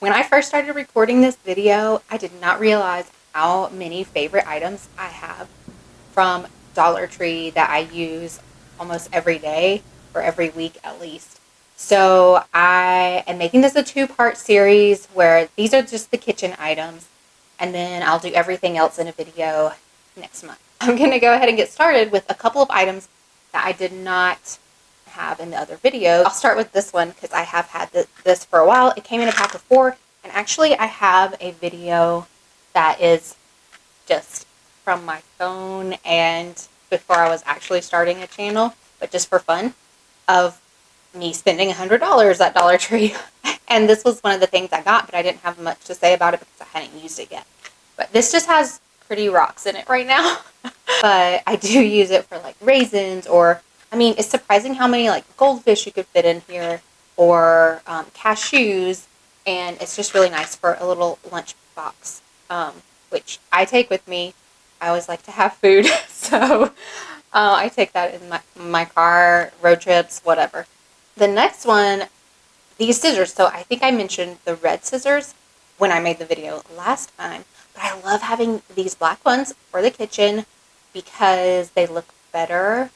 When I first started recording this video, I did not realize how many favorite items I have from Dollar Tree that I use almost every day or every week at least. So I am making this a two-part series where these are just the kitchen items, and then I'll do everything else in a video next month. I'm going to go ahead and get started with a couple of items that I did not have in the other video. I'll start with this one because I have had this for a while. It came in a pack of 4, and actually I have a video that is just from my phone and before I was actually starting a channel, but just for fun, of me spending $100 at Dollar Tree. And this was one of the things I got, but I didn't have much to say about it because I hadn't used it yet. But this just has pretty rocks in it right now. But I do use it for like raisins, or I mean, it's surprising how many like goldfish you could fit in here, or cashews, and it's just really nice for a little lunch box, which I take with me. I always like to have food, so I take that in my car, road trips, whatever. The next one, these scissors. So I think I mentioned the red scissors when I made the video last time, but I love having these black ones for the kitchen because they look better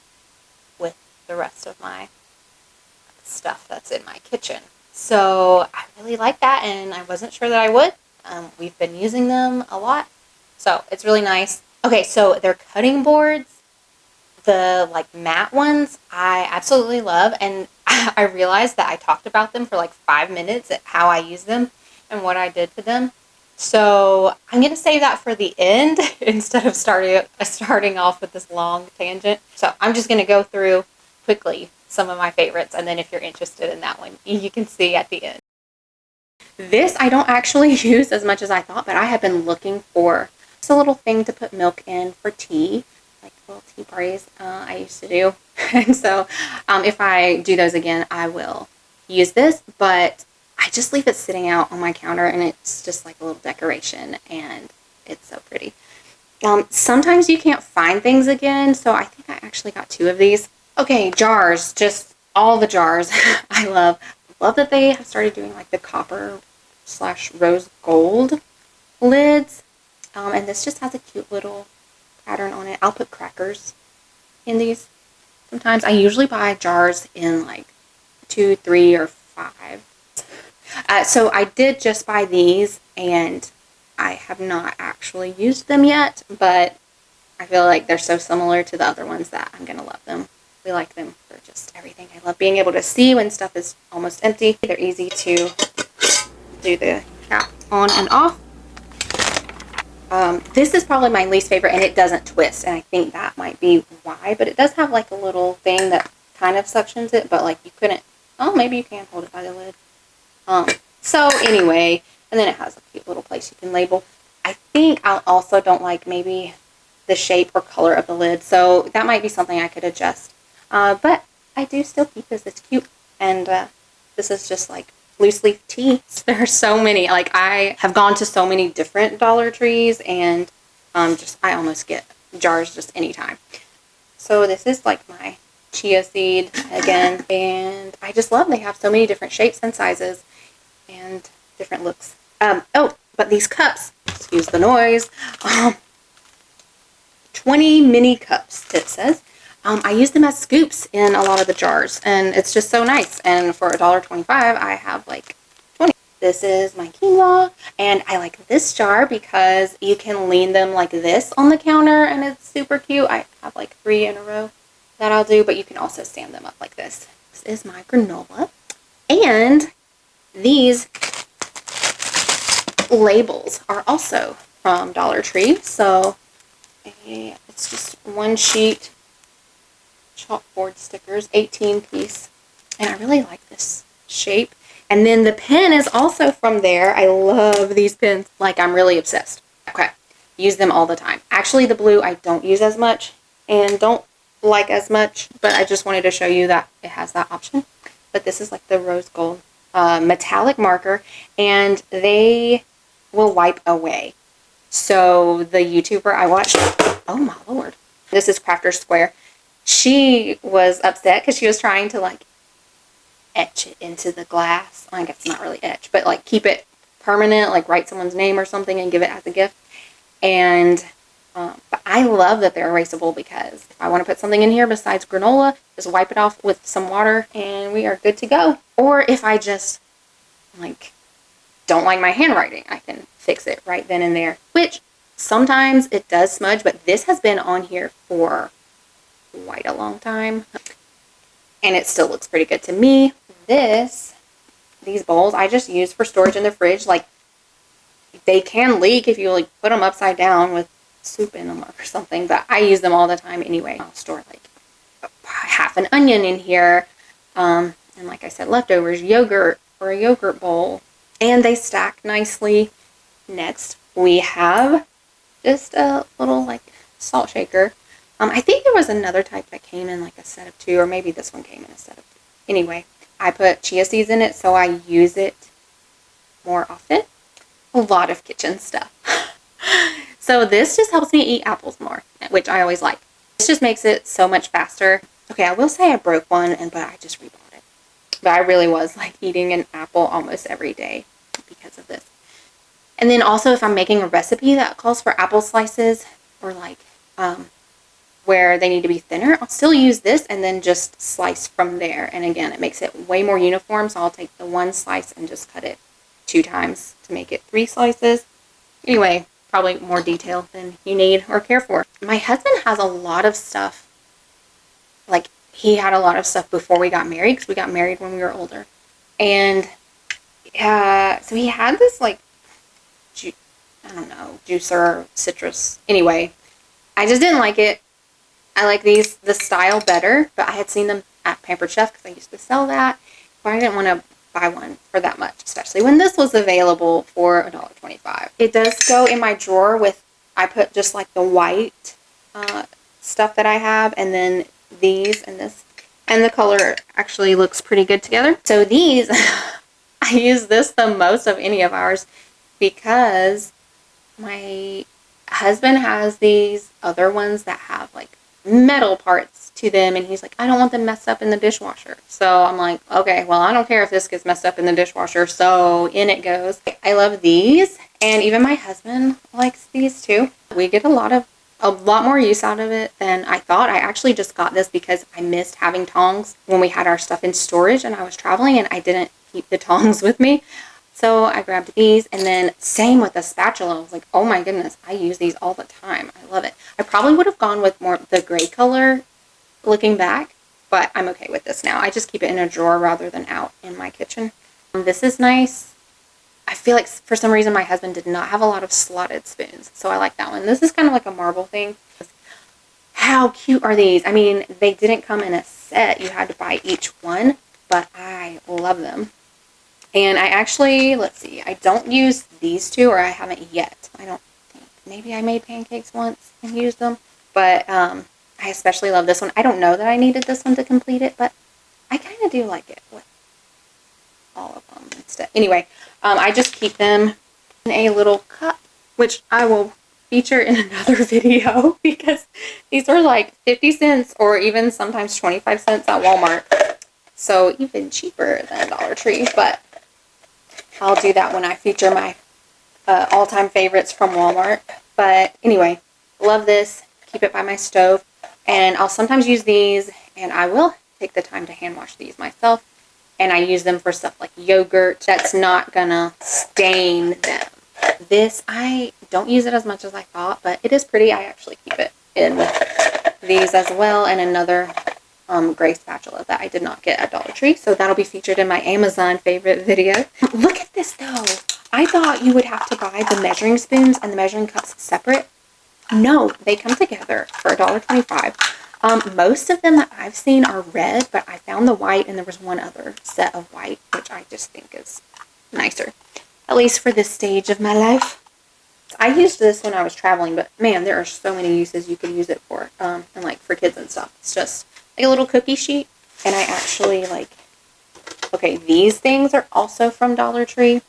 with the rest of my stuff that's in my kitchen. So I really like that, and I wasn't sure that I would. We've been using them a lot, so it's really nice. Okay, so they're cutting boards. The like matte ones I absolutely love, and I realized that I talked about them for like 5 minutes at how I use them and what I did to them. So I'm going to save that for the end instead of starting off with this long tangent. So I'm just going to go through quickly some of my favorites, and then if you're interested in that one, you can see at the end. This I don't actually use as much as I thought, but I have been looking for just a little thing to put milk in for tea, like little tea parties I used to do. And so if I do those again, I will use this, but I just leave it sitting out on my counter, and it's just like a little decoration, and it's so pretty. Sometimes you can't find things again, so I think I actually got 2 of these. Okay, jars, just all the jars. I love that they have started doing like the copper/rose gold lids, and this just has a cute little pattern on it. I'll put crackers in these sometimes. I usually buy jars in like 2, 3, or 5. So I did just buy these, and I have not actually used them yet, but I feel like they're so similar to the other ones that I'm going to love them. We like them for just everything. I love being able to see when stuff is almost empty. They're easy to do the cap on and off. This is probably my least favorite, and it doesn't twist, and I think that might be why, but it does have like a little thing that kind of suctions it, but like you couldn't, oh, maybe you can hold it by the lid. So anyway, and then it has a cute little place you can label. I think I also don't like maybe the shape or color of the lid, so that might be something I could adjust. But I do still keep this. It's cute, and this is just like loose leaf tea. There are so many. Like I have gone to so many different Dollar Trees, and I almost get jars just anytime. So this is like my chia seed again, and I just love they have so many different shapes and sizes and different looks. Oh, but these cups, excuse the noise, 20 mini cups it says. I use them as scoops in a lot of the jars, and it's just so nice. And for $1.25, I have like 20. This is my quinoa, and I like this jar because you can lean them like this on the counter, and it's super cute. I have like 3 in a row that I'll do, but you can also stand them up like this. This is my granola, and these labels are also from Dollar Tree. So it's just 1 sheet chalkboard stickers, 18 piece, and I really like this shape. And then the pen is also from there. I love these pens, like I'm really obsessed. Okay, use them all the time. Actually, the blue I don't use as much and don't like as much, but I just wanted to show you that it has that option. But this is like the rose gold metallic marker, and they will wipe away. So the YouTuber I watched, oh my lord, this is Crafter Square. She was upset because she was trying to like etch it into the glass. I guess it's not really etch, but like keep it permanent, like write someone's name or something and give it as a gift. And but I love that they're erasable, because if I want to put something in here besides granola, just wipe it off with some water and we are good to go. Or if I just like don't like my handwriting, I can fix it right then and there, which sometimes it does smudge, but this has been on here for quite a long time and it still looks pretty good to me. These bowls I just use for storage in the fridge. Like, they can leak if you like put them upside down with soup in them or something, but I use them all the time anyway. I'll store like half an onion in here, and like I said, leftovers, yogurt or a yogurt bowl, and they stack nicely. Next, we have just a little like salt shaker. I think there was another type that came in like a set of 2, or maybe this one came in a set of 2. Anyway, I put chia seeds in it, so I use it more often. A lot of kitchen stuff. So this just helps me eat apples more, which I always like. This just makes it so much faster. Okay, I will say I broke one, but I just rebought it. But I really was like eating an apple almost every day because of this. And then also, if I'm making a recipe that calls for apple slices, or like where they need to be thinner, I'll still use this and then just slice from there. And again, it makes it way more uniform, so I'll take the one slice and just cut it 2 times to make it 3 slices. Anyway, probably more detail than you need or care for. My husband has a lot of stuff. Like, he had a lot of stuff before we got married, because we got married when we were older. And so he had this like, I don't know, juicer, citrus. Anyway, I just didn't like it. I like the style better, but I had seen them at Pampered Chef because I used to sell that. But I didn't want to buy one for that much, especially when this was available for $1.25. It does go in my drawer with, I put just like the white stuff that I have, and then these and this, and the color actually looks pretty good together. So these, I use this the most of any of ours, because my husband has these other ones that have like metal parts to them, and he's like, I don't want them messed up in the dishwasher. So I'm like, okay, well, I don't care if this gets messed up in the dishwasher, so in it goes. I love these, and even my husband likes these too. We get a lot more use out of it than I thought. I actually just got this because I missed having tongs when we had our stuff in storage and I was traveling, and I didn't keep the tongs with me. So I grabbed these, and then same with the spatula. I was like, oh my goodness, I use these all the time. I love it. I probably would have gone with more the gray color looking back, but I'm okay with this now. I just keep it in a drawer rather than out in my kitchen. This is nice. I feel like for some reason my husband did not have a lot of slotted spoons, so I like that one. This is kind of like a marble thing. How cute are these? I mean, they didn't come in a set. You had to buy each one, but I love them. And I actually, let's see, I don't use these 2, or I haven't yet. I don't think. Maybe I made pancakes once and used them. But I especially love this one. I don't know that I needed this one to complete it, but I kind of do like it with all of them instead. Anyway, I just keep them in a little cup, which I will feature in another video, because these are like 50 cents or even sometimes 25 cents at Walmart. So even cheaper than Dollar Tree, but I'll do that when I feature my all-time favorites from Walmart. But anyway, love this. Keep it by my stove. And I'll sometimes use these, and I will take the time to hand wash these myself. And I use them for stuff like yogurt that's not gonna stain them. This, I don't use it as much as I thought, but it is pretty. I actually keep it in with these as well, and another gray spatula that I did not get at Dollar Tree, so that'll be featured in my Amazon favorite video. Look at this though. I thought you would have to buy the measuring spoons and the measuring cups separate. No, they come together for $1.25. Most of them that I've seen are red, but I found the white, and there was one other set of white, which I just think is nicer, at least for this stage of my life. I used this when I was traveling, but man, there are so many uses you could use it for, and like for kids and stuff. It's just like a little cookie sheet, and I actually like, okay, these things are also from Dollar Tree,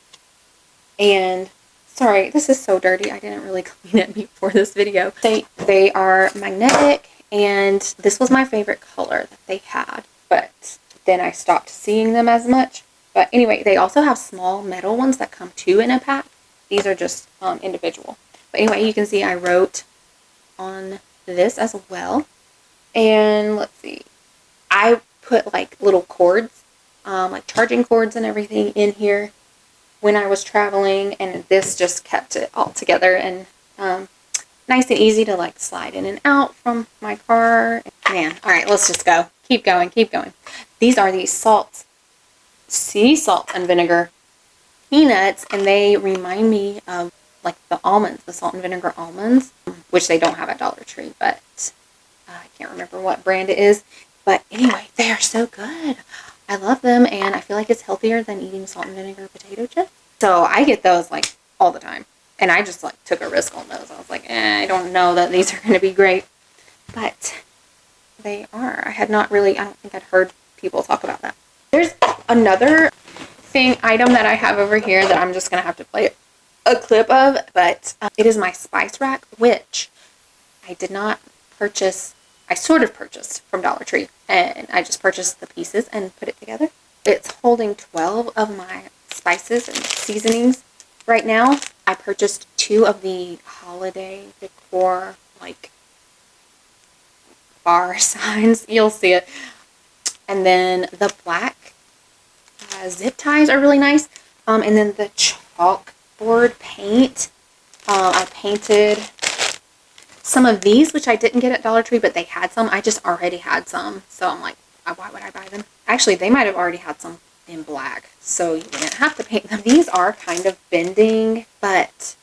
and sorry, this is so dirty. I didn't really clean it before this video. They are magnetic, and this was my favorite color that they had, but then I stopped seeing them as much. But anyway, they also have small metal ones that come two in a pack. These are just individual. But anyway, you can see I wrote on this as well. And let's see, I put like little cords, like charging cords and everything in here when I was traveling, and this just kept it all together and nice and easy to like slide in and out from my car. Man, all right, let's just go. Keep going, keep going. These are these sea salt and vinegar peanuts, and they remind me of like the almonds, the salt and vinegar almonds, which they don't have at Dollar Tree, but I can't remember what brand it is. But anyway, they are so good. I love them, and I feel like it's healthier than eating salt and vinegar potato chips. So I get those like all the time. And I just like took a risk on those. I was like, I don't know that these are going to be great. But they are. I don't think I'd heard people talk about that. There's another item that I have over here that I'm just going to have to play a clip of. But it is my spice rack, which I did not purchase. I sort of purchased from Dollar Tree. And I just purchased the pieces and put it together. It's holding 12 of my spices and seasonings right now. I purchased 2 of the holiday decor, like, bar signs. You'll see it. And then the black zip ties are really nice. And then the chalkboard paint. I painted some of these, which I didn't get at Dollar Tree, but they had some. I just already had some. So I'm like, why would I buy them? Actually, they might have already had some in black, so you wouldn't have to paint them. These are kind of bending, but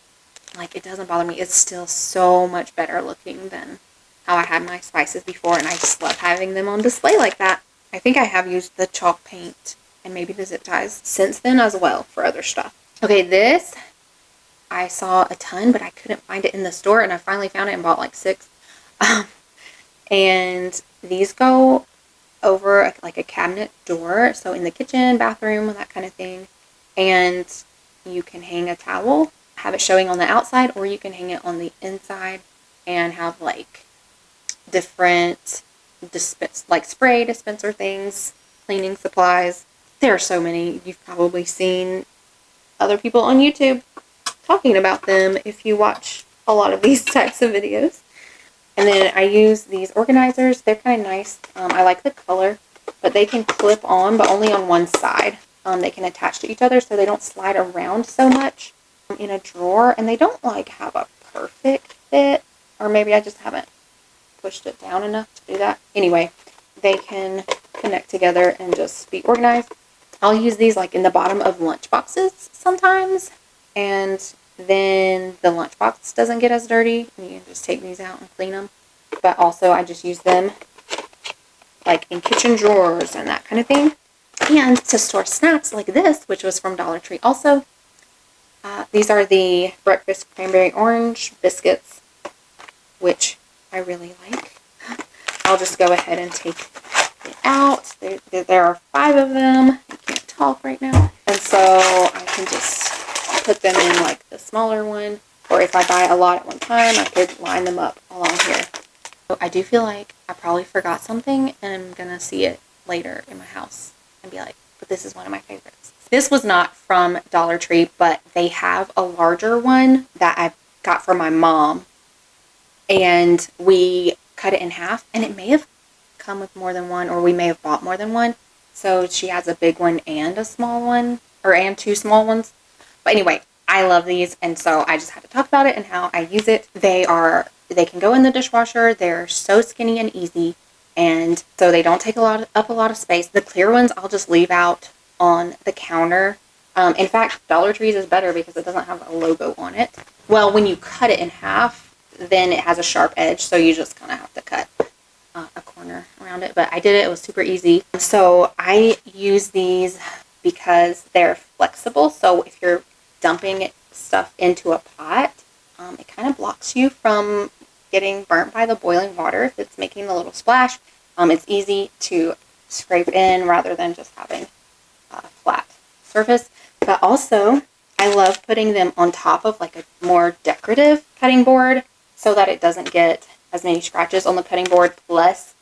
like it doesn't bother me. It's still so much better looking than how I had my spices before, and I just love having them on display like that. I think I have used the chalk paint and maybe the zip ties since then as well for other stuff. Okay, this I saw a ton, but I couldn't find it in the store, and I finally found it and bought like 6. And these go over like a cabinet door, so in the kitchen, bathroom, that kind of thing. And you can hang a towel, have it showing on the outside, or you can hang it on the inside and have like different like spray dispenser things, cleaning supplies. There are so many. You've probably seen other people on YouTube talking about them if you watch a lot of these types of videos. And then I use these organizers. They're kind of nice. I like the color, but they can clip on, but only on one side. They can attach to each other so they don't slide around so much in a drawer. And they don't like have a perfect fit, or maybe I just haven't pushed it down enough to do that. Anyway, they can connect together and just be organized. I'll use these like in the bottom of lunch boxes sometimes, and then the lunchbox doesn't get as dirty. You can just take these out and clean them. But also I just use them like in kitchen drawers and that kind of thing. And to store snacks like this, which was from Dollar Tree also. These are the breakfast cranberry orange biscuits, which I really like. I'll just go ahead and take it out. There are 5 of them. I can't talk right now. And so I can just put them in like the smaller one, or if I buy a lot at one time, I could line them up along here. So I do feel like I probably forgot something, and I'm gonna see it later in my house and be like, but this is one of my favorites. This was not from Dollar Tree, but they have a larger one that I got for my mom, and we cut it in half, and it may have come with more than one, or we may have bought more than one. So she has a big one and a small one, and 2 small ones. But anyway, I love these, and so I just had to talk about it and how I use it. They can go in the dishwasher. They're so skinny and easy, and so they don't take up a lot of space. The clear ones I'll just leave out on the counter. In fact, Dollar Tree's is better because it doesn't have a logo on it. Well, when you cut it in half, then it has a sharp edge, so you just kind of have to cut a corner around it. But I did it. It was super easy. So I use these because they're flexible. So if you're dumping stuff into a pot, it kind of blocks you from getting burnt by the boiling water if it's making a little splash. It's easy to scrape in rather than just having a flat surface. But also, I love putting them on top of like a more decorative cutting board so that it doesn't get as many scratches on the cutting board. Plus,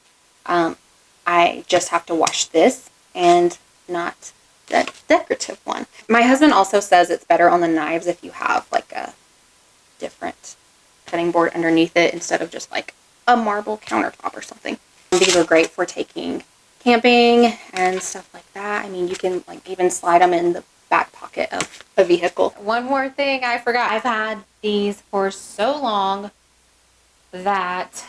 I just have to wash this and not decorative one. My husband also says it's better on the knives if you have like a different cutting board underneath it instead of just like a marble countertop or something. These are great for taking camping and stuff like that. I mean, you can like even slide them in the back pocket of a vehicle. One more thing I forgot. I've had these for so long that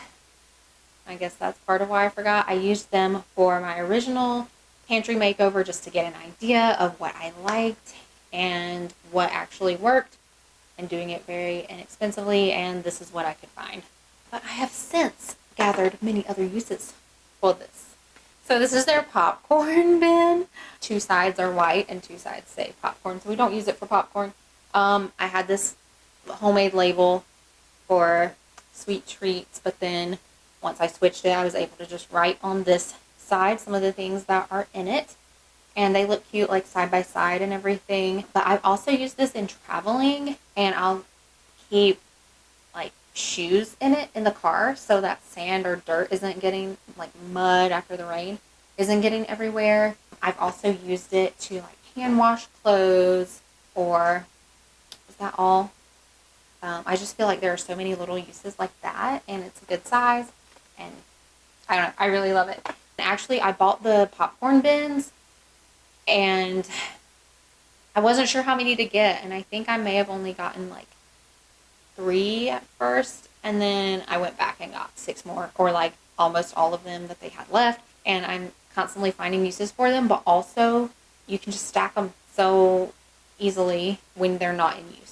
I guess that's part of why I forgot. I used them for my original pantry makeover just to get an idea of what I liked and what actually worked, and doing it very inexpensively, and this is what I could find. But I have since gathered many other uses for this. So this is their popcorn bin. 2 sides are white and 2 sides say popcorn, so we don't use it for popcorn. I had this homemade label for sweet treats, but then once I switched it, I was able to just write on this side some of the things that are in it. And they look cute like side by side and everything. But I've also used this in traveling, and I'll keep like shoes in it in the car so that sand or dirt isn't getting, like mud after the rain, isn't getting everywhere. I've also used it to like hand wash clothes, or is that all? I just feel like there are so many little uses like that, and it's a good size, and I don't know, I really love it. Actually, I bought the popcorn bins, and I wasn't sure how many to get, and I think I may have only gotten like 3 at first, and then I went back and got 6 more, or like almost all of them that they had left, and I'm constantly finding uses for them, but also you can just stack them so easily when they're not in use.